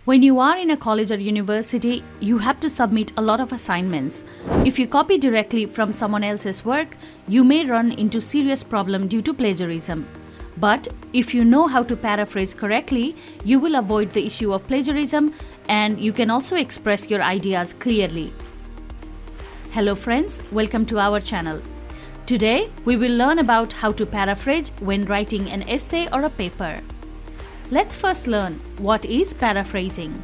When you are in a college or university, you have to submit a lot of assignments. If you copy directly from someone else's work, you may run into serious problem due to plagiarism. But if you know how to paraphrase correctly, you will avoid the issue of plagiarism and you can also express your ideas clearly. Hello friends, welcome to our channel. Today, we will learn about how to paraphrase when writing an essay or a paper. Let's first learn what is paraphrasing.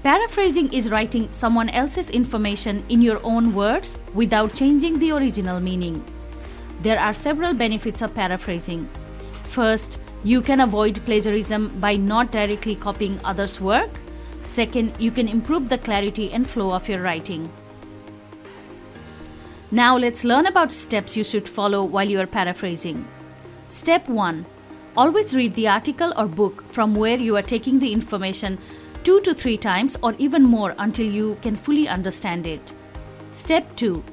Paraphrasing is writing someone else's information in your own words without changing the original meaning. There are several benefits of paraphrasing. First, you can avoid plagiarism by not directly copying others' work. Second, you can improve the clarity and flow of your writing. Now let's learn about steps you should follow while you are paraphrasing. Step 1. Always read the article or book from where you are taking the information 2 to 3 times or even more until you can fully understand it. Step 2.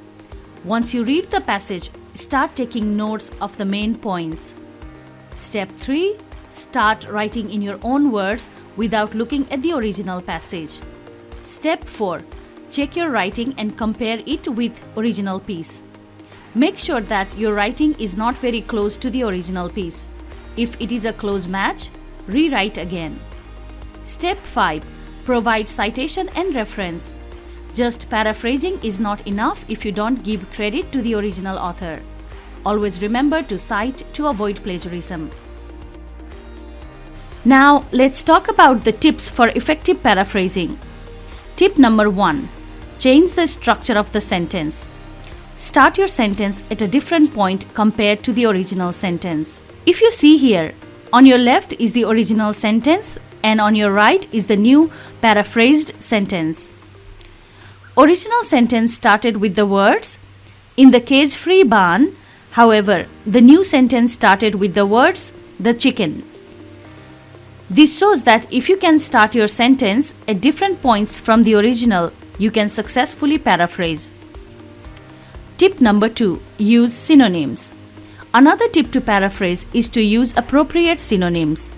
Once you read the passage, start taking notes of the main points. Step 3. Start writing in your own words without looking at the original passage. Step 4. Check your writing and compare it with original piece. Make sure that your writing is not very close to the original piece. If it is a close match, rewrite again. Step 5. Provide citation and reference. Just paraphrasing is not enough if you don't give credit to the original author. Always remember to cite to avoid plagiarism. Now, let's talk about the tips for effective paraphrasing. Tip number 1. Change the structure of the sentence. Start your sentence at a different point compared to the original sentence. If you see here, on your left is the original sentence and on your right is the new paraphrased sentence. Original sentence started with the words, "In the cage-free barn." However, the new sentence started with the words, "the chicken." This shows that if you can start your sentence at different points from the original, you can successfully paraphrase. Tip number 2. Use synonyms. Another tip to paraphrase is to use appropriate synonyms.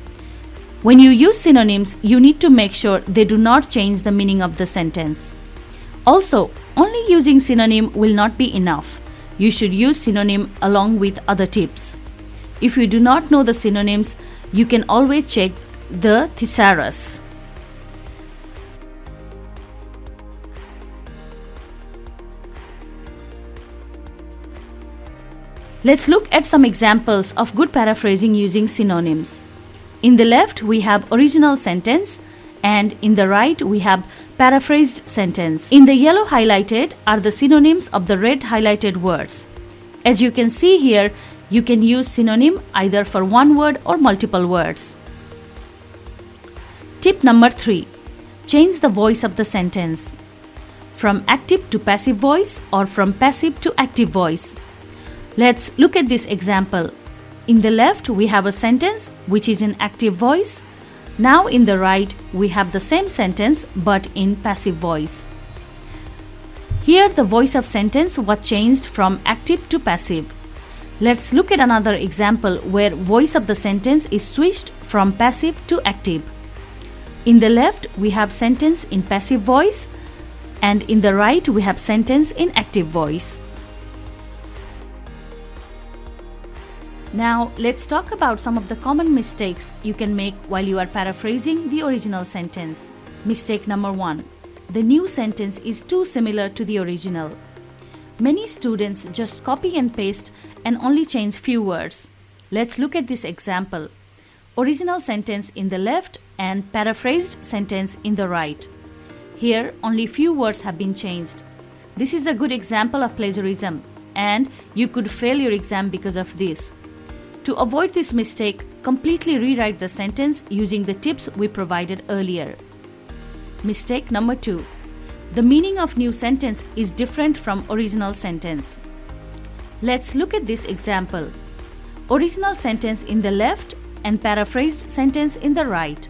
When you use synonyms, you need to make sure they do not change the meaning of the sentence. Also, only using synonym will not be enough. You should use synonym along with other tips. If you do not know the synonyms, you can always check the thesaurus. Let's look at some examples of good paraphrasing using synonyms. In the left, we have original sentence and in the right, we have paraphrased sentence. In the yellow highlighted are the synonyms of the red highlighted words. As you can see here, you can use synonym either for one word or multiple words. Tip number 3. Change the voice of the sentence. From active to passive voice or from passive to active voice. Let's look at this example. In the left, we have a sentence which is in active voice. Now in the right, we have the same sentence but in passive voice. Here the voice of sentence was changed from active to passive. Let's look at another example where voice of the sentence is switched from passive to active. In the left, we have sentence in passive voice and in the right, we have sentence in active voice. Now, let's talk about some of the common mistakes you can make while you are paraphrasing the original sentence. Mistake number 1. The new sentence is too similar to the original. Many students just copy and paste and only change few words. Let's look at this example. Original sentence in the left and paraphrased sentence in the right. Here, only few words have been changed. This is a good example of plagiarism and you could fail your exam because of this. To avoid this mistake, completely rewrite the sentence using the tips we provided earlier. Mistake number 2. The meaning of new sentence is different from original sentence. Let's look at this example. Original sentence in the left and paraphrased sentence in the right.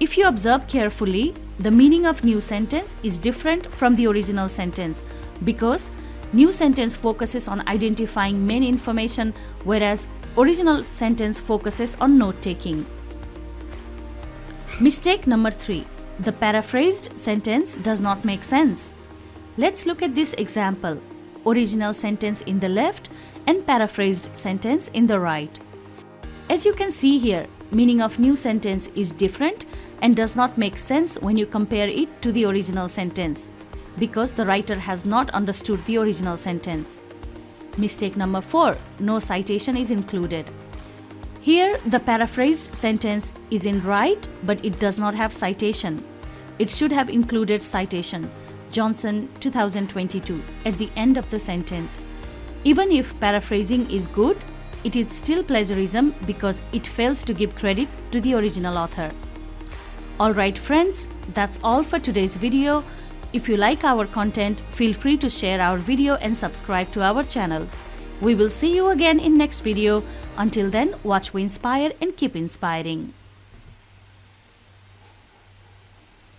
If you observe carefully, the meaning of new sentence is different from the original sentence because new sentence focuses on identifying main information, whereas original sentence focuses on note-taking. Mistake number 3. The paraphrased sentence does not make sense. Let's look at this example. Original sentence in the left and paraphrased sentence in the right. As you can see here, meaning of new sentence is different and does not make sense when you compare it to the original sentence, because the writer has not understood the original sentence. Mistake number 4. No citation is included. Here, the paraphrased sentence is in right, but it does not have citation. It should have included citation, Johnson 2022, at the end of the sentence. Even if paraphrasing is good, it is still plagiarism because it fails to give credit to the original author. Alright friends, that's all for today's video. If you like our content, feel free to share our video and subscribe to our channel. We will see you again in next video. Until then, watch We Inspire and keep inspiring.